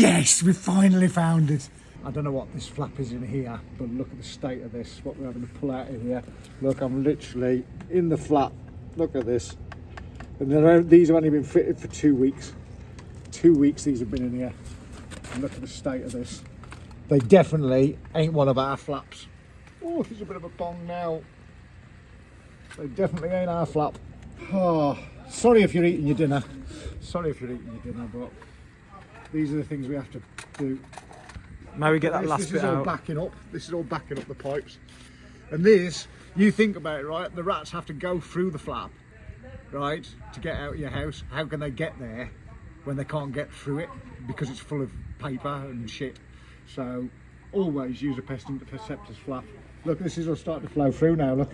Yes, we finally found it. I don't know what this flap is in here, but look at the state of this, what we're having to pull out of here. Look, I'm literally in the flap. Look at this. And these have only been fitted for 2 weeks. 2 weeks these have been in here. And look at the state of this. They definitely ain't one of our flaps. Oh, there's a bit of a bong now. They definitely ain't our flap. Oh, sorry if you're eating your dinner. Sorry if you're eating your dinner, but these are the things we have to do. Now we get that last bit out. This is all backing up. This is all backing up the pipes. And this, you think about it, right? The rats have to go through the flap, right, to get out of your house. How can they get there when they can't get through it because it's full of paper and shit? So always use a Pest Interceptors flap. Look, this is all starting to flow through now. Look.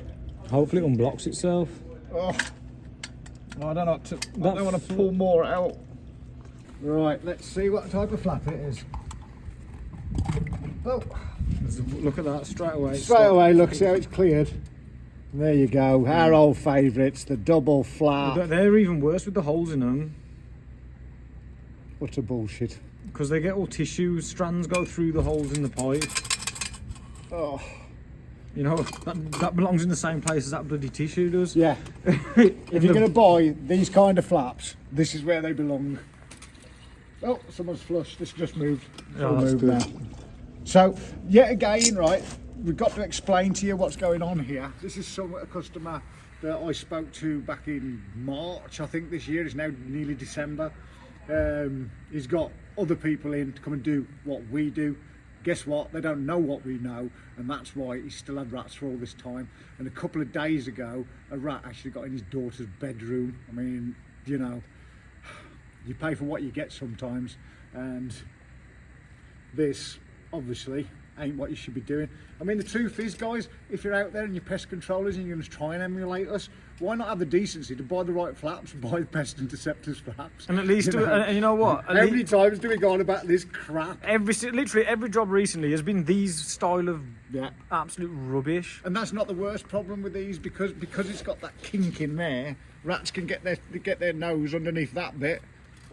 Hopefully it unblocks itself. Oh, I don't know. I don't want to pull more out. Right, let's see what type of flap it is. Oh, look at that straight away. Straight away, look, see how it's cleared. And there you go, our old favourites, the double flap. They're even worse with the holes in them. What a bullshit. Because they get all tissue, strands go through the holes in the pipe. Oh. You know, that belongs in the same place as that bloody tissue does. Yeah. If you're going to buy these kind of flaps, this is where they belong. Oh, someone's flushed. This just moved. Oh, that's good. Now. So, yet again, right, we've got to explain to you what's going on here. This is a customer that I spoke to back in March, I think this year. It's now nearly December. He's got other people in to come and do what we do. Guess what? They don't know what we know, and that's why he's still had rats for all this time. And a couple of days ago, a rat actually got in his daughter's bedroom. I mean, you know, you pay for what you get sometimes, and this obviously ain't what you should be doing. I mean, the truth is, guys, if you're out there and you're pest controllers and you're going to try and emulate us, why not have the decency to buy the right flaps, buy the Pest Interceptors flaps? And at least, and you know what? How many times do we go on about this crap? Literally every job recently has been these style of absolute rubbish. And that's not the worst problem with these, because it's got that kink in there. Rats can get their nose underneath that bit.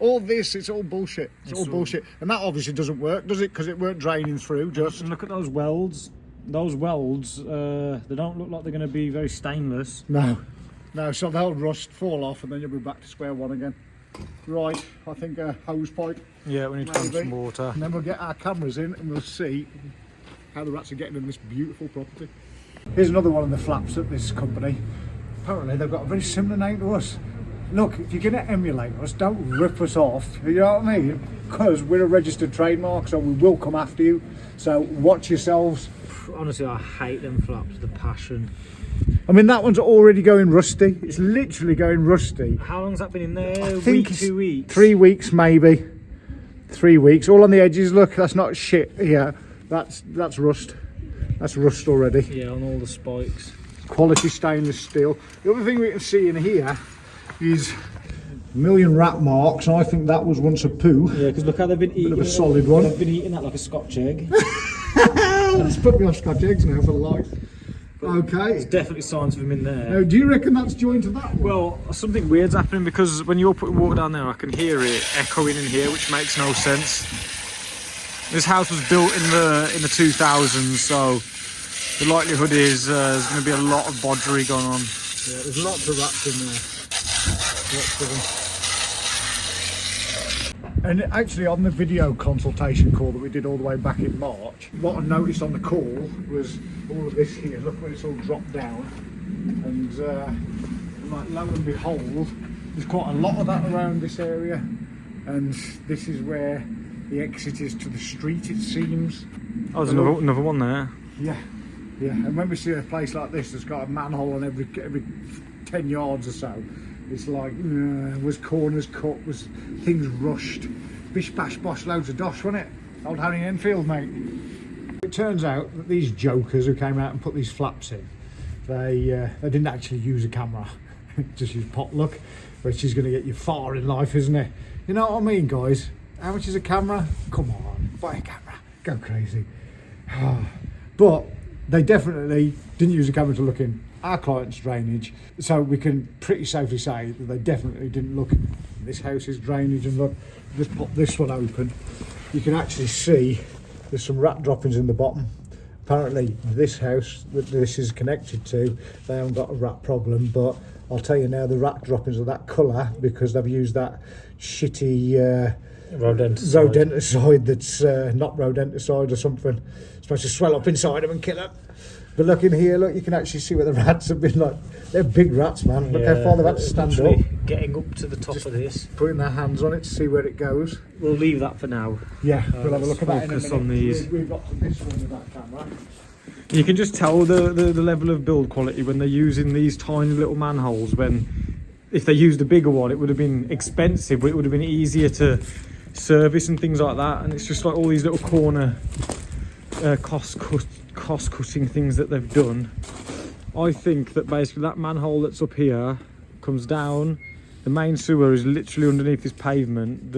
All this, it's all bullshit. It's all bullshit. And that obviously doesn't work, does it? Because it weren't draining through, just. And look at those welds. Those welds, they don't look like they're going to be very stainless. No, so they'll rust, fall off, and then you'll be back to square one again. Right, I think a hose pipe. Yeah, we need to pump some water. And then we'll get our cameras in and we'll see how the rats are getting in this beautiful property. Here's another one of the flaps at this company. Apparently they've got a very similar name to us. Look, if you're going to emulate us, don't rip us off, you know what I mean? Because we're a registered trademark, so we will come after you. So watch yourselves. Honestly, I hate them flaps with a passion. I mean, that one's already going rusty. It's literally going rusty. How long's that been in there? I think Week, 2 weeks? 3 weeks, maybe. 3 weeks. All on the edges, look, that's not shit. Yeah, that's rust. That's rust already. Yeah, on all the spikes. Quality stainless steel. The other thing we can see in here is a million rat marks, and I think that was once a poo. Yeah, because look how they've been eating. Bit of a solid one. They've been eating that like a Scotch egg. Let's put me off Scotch eggs now for life. Okay. There's definitely signs of them in there. Now, do you reckon that's joined to that one? Well, something weird's happening, because when you're putting water down there, I can hear it echoing in here, which makes no sense. This house was built in the 2000s, so the likelihood is there's going to be a lot of bodgery going on. Yeah, there's lots of rats in there. Lots of them. And actually, on the video consultation call that we did all the way back in March, what I noticed on the call was all of this here. Look where it's all dropped down, and like, lo and behold, there's quite a lot of that around this area, and this is where the exit is to the street, it seems. Oh, there's another one there. Yeah, and when we see a place like this that's got a manhole on every 10 yards or so, it's like, was corners cut, was things rushed. Bish bash bosh loads of dosh, wasn't it? Old Harry Enfield, mate. It turns out that these jokers who came out and put these flaps in, they didn't actually use a camera, just use pot luck, which is going to get you far in life, isn't it? You know what I mean, guys? How much is a camera? Come on, buy a camera, go crazy. But they definitely didn't use a camera to look in our client's drainage, so we can pretty safely say that they definitely didn't look in this house's drainage. And look, just pop this one open, you can actually see there's some rat droppings in the bottom. Apparently this house that this is connected to, they haven't got a rat problem, but I'll tell you now, the rat droppings are that colour because they've used that shitty rodenticide that's not rodenticide or something. It's supposed to swell up inside them and kill them. But look in here, look, you can actually see where the rats have been. Like, they're big rats, man. Look how far they've had to stand up. Getting up to the top of this. Putting their hands on it to see where it goes. We'll leave that for now. Yeah, we'll have a look at that in a minute. On these. We've got to this one with that camera. You can just tell the level of build quality when they're using these tiny little manholes. When, if they used a bigger one, it would have been expensive, but it would have been easier to service and things like that. And it's just like all these little corner cost cutting things that they've done. I think that basically that manhole that's up here comes down. The main sewer is literally underneath this pavement.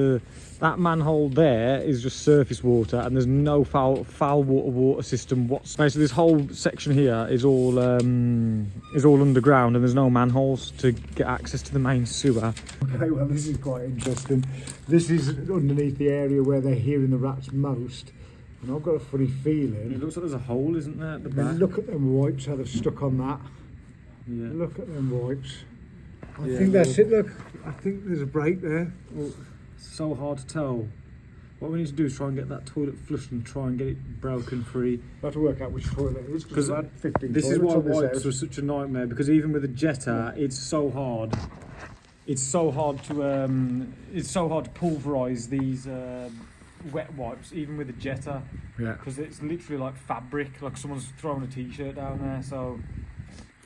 That manhole there is just surface water, and there's no foul water system whatsoever. Basically, this whole section here is all underground, and there's no manholes to get access to the main sewer. Okay, well, this is quite interesting. This is underneath the area where they're hearing the rats most, and I've got a funny feeling. It looks like there's a hole, isn't there, at the back? Look at them wipes, how they're stuck on that. Yeah. Look at them wipes. I think that's it. Look, I think there's a break there. Well, so hard to tell. What we need to do is try and get that toilet flushed and try and get it broken free. We'll have to work out which toilet it is, because we've had 15 this is toilets why on this wipes house. are such a nightmare, because even with a Jetta, it's so hard. It's so hard to pulverise these wet wipes, even with a Jetta. Yeah. Because it's literally like fabric, like someone's thrown a t-shirt down there. So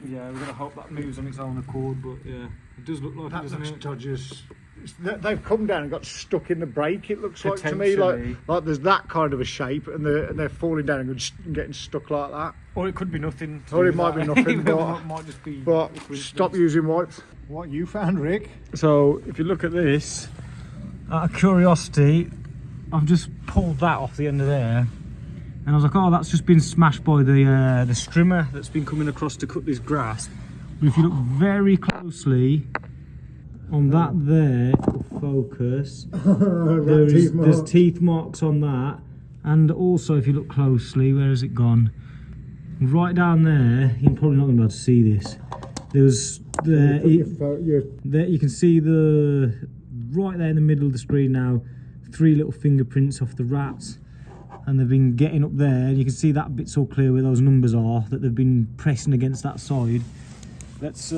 yeah, we're gonna hope that moves on its own accord. But yeah, it does look like That it, doesn't looks it? dodgers. They've come down and got stuck in the brake. It looks like to me like there's that kind of a shape, and they're falling down and getting stuck like that. Or it could be nothing. Or it might be nothing, It might just be. But stop using wipes. What you found, Rick? So if you look at this, out of curiosity, I've just pulled that off the end of there, and I was like, oh, that's just been smashed by the strimmer that's been coming across to cut this grass. But if you look very closely on that there, focus, there's teeth marks on that, and also if you look closely, where has it gone? Right down there, you're probably not going to be able to see this. There's there, you can see right there in the middle of the screen now, 3 little fingerprints off the rats, and they've been getting up there, and you can see that bit's all clear where those numbers are, that they've been pressing against that side. Let's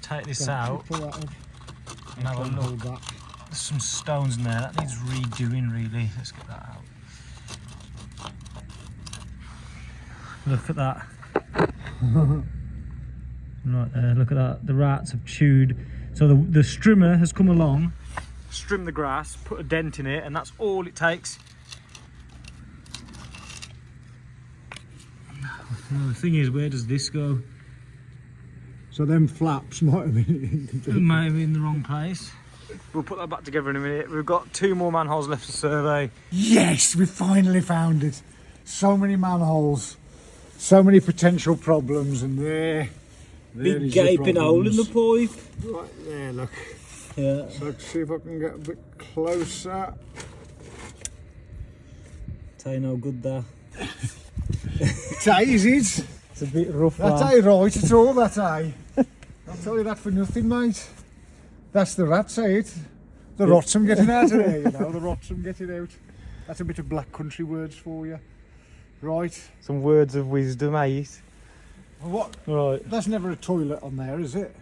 take this out and have a look. There's some stones in there, that needs redoing really. Let's get that out. Look at that. Right there, look at that. The rats have chewed. So the strimmer has come along, trimmed the grass, put a dent in it, and that's all it takes. Now the thing is, where does this go? So them flaps might have been It might have been in the wrong place. We'll put that back together in a minute. We've got 2 more manholes left to survey. Yes, we finally found it. So many manholes, so many potential problems, and there Big is gaping the hole in the problems. pipe. Right there, look. Yeah. So let's see if I can get a bit closer. Tell you no good there. That is it. It's a bit rough. That's right at all, that I'll tell you that for nothing, mate. That's the rats, it. The rots I'm getting out of there, you know, the rots I'm getting out. That's a bit of black country words for you. Right. Some words of wisdom, mate. What? Right. There's never a toilet on there, is it?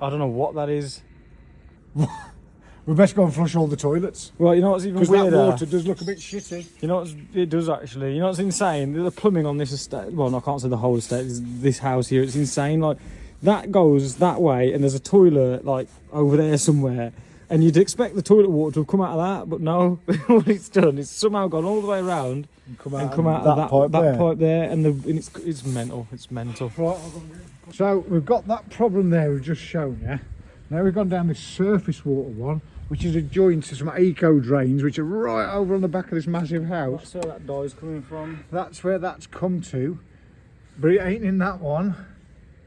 I don't know what that is. We best go and flush all the toilets. Well, you know what's even Because weirder? that water does look a bit shitty. You know what it does actually? You know what's insane? The plumbing on this estate, well, I can't say the whole estate, this house here, it's insane. Like, that goes that way, and there's a toilet, like, over there somewhere. And you'd expect the toilet water to have come out of that, but no. What it's done, it's somehow gone all the way around and come out of that pipe there. And it's mental. It's mental. Right, so we've got that problem there we've just shown you. Now we've gone down this surface water one, which is adjoined to some eco drains, which are right over on the back of this massive house. That's where that dye's coming from. That's where that's come to. But it ain't in that one.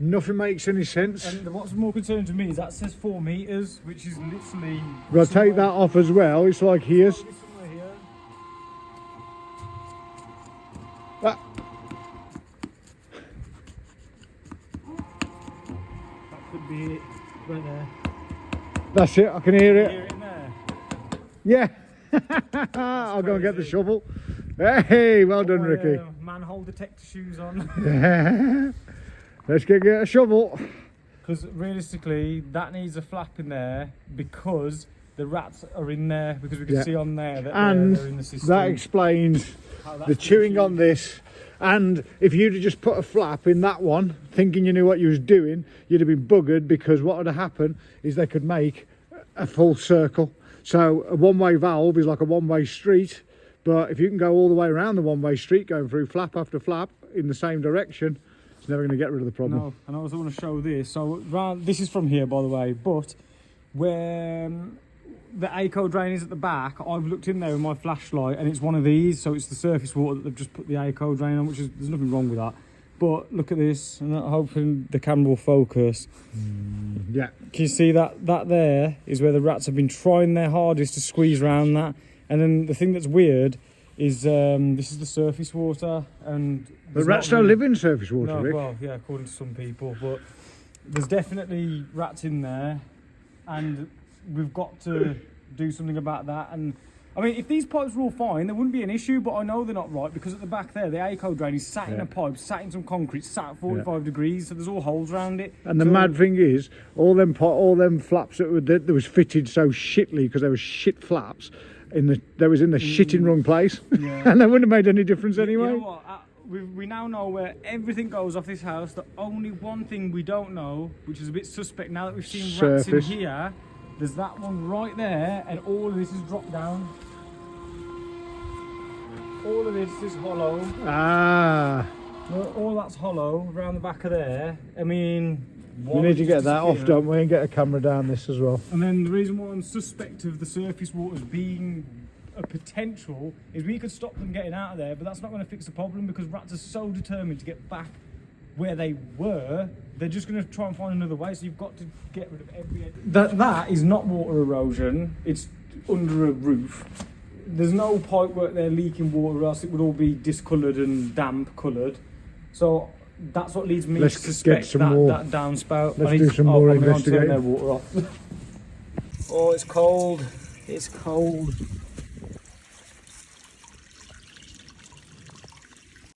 Nothing makes any sense. And what's more concerning to me is that says 4 meters, which is literally. We'll take that off as well. It's like here's. Somewhere here. That, That could be it, right there. that's it. I can hear it. Hear it in there. Yeah. I'll go and get the shovel. Hey, well done, Ricky. Manhole detector shoes on. Let's get a shovel. Because realistically, that needs a flap in there because the rats are in there. Because we can see on there that they're in the system. That explains the chewing on this. And if you'd have just put a flap in that one, thinking you knew what you was doing, you'd have been buggered, because what would have happened is they could make a full circle. So a one-way valve is like a one-way street, but if you can go all the way around the one-way street, going through flap after flap in the same direction, it's never going to get rid of the problem. No, and I also want to show this. So this is from here, by the way, but where the ACO drain is at the back, I've looked in there with my flashlight, and it's one of these. So it's the surface water that they've just put the ACO drain on, which is, there's nothing wrong with that. But look at this, and I'm hoping the camera will focus. Yeah. Can you see that? That there is where the rats have been trying their hardest to squeeze around that. And then the thing that's weird is this is the surface water, and But rats don't live in surface water, no, Rick. well, yeah, according to some people, but there's definitely rats in there, and we've got to do something about that. And I mean, if these pipes were all fine, there wouldn't be an issue, but I know they're not right, because at the back there, the ACO drain is sat in a pipe, sat in some concrete, sat at 45 degrees, so there's all holes around it. And the mad thing is, all them flaps that was fitted so shitly, because they were shit flaps, they was in the shitting wrong place, and they wouldn't have made any difference anyway. You know what? We now know where everything goes off this house. The only one thing we don't know, which is a bit suspect now that we've seen rats in here, there's that one right there, and all of this is dropped down. All of this is hollow. Ah. All that's hollow around the back of there. I mean, we need to get that off, don't we, and get a camera down this as well. And then the reason why I'm suspect of the surface waters being a potential is we could stop them getting out of there, but that's not going to fix the problem, because rats are so determined to get back where they were, they're just going to try and find another way. So you've got to get rid of every... That is not water erosion, it's under a roof. There's no pipe work there leaking water, or else it would all be discoloured and damp coloured. So that's what leads me to suspect that downspout. Let's do some more investigating. Their water off. Oh, it's cold. It's cold.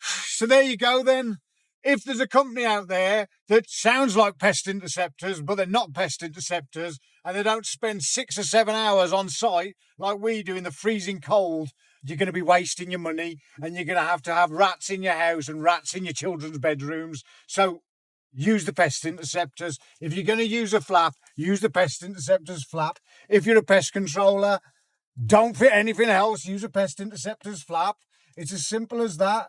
So there you go then. If there's a company out there that sounds like Pest Interceptors, but they're not Pest Interceptors, and they don't spend 6 or 7 hours on site like we do in the freezing cold, you're going to be wasting your money, and you're going to have rats in your house and rats in your children's bedrooms. So use the Pest Interceptors. If you're going to use a flap, use the Pest Interceptors flap. If you're a pest controller, don't fit anything else, use a Pest Interceptors flap. It's as simple as that.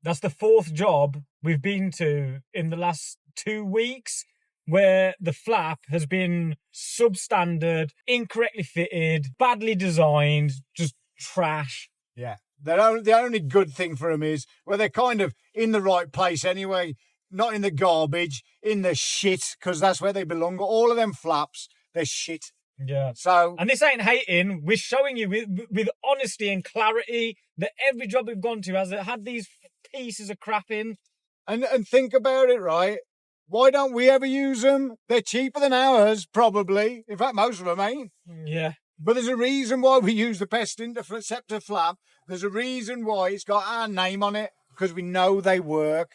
That's the 4th job we've been to in the last 2 weeks where the flap has been substandard, incorrectly fitted, badly designed, just trash. Yeah. The only good thing for them is, well, they're kind of in the right place anyway, not in the garbage, in the shit, because that's where they belong. All of them flaps, they're shit. Yeah. So, and this ain't hating. We're showing you with honesty and clarity that every job we've gone to has had these pieces of crap in. And think about it, right? Why don't we ever use them? They're cheaper than ours, probably. In fact, most of them ain't. Yeah. But there's a reason why we use the Pest Interceptor flap. There's a reason why it's got our name on it, because we know they work.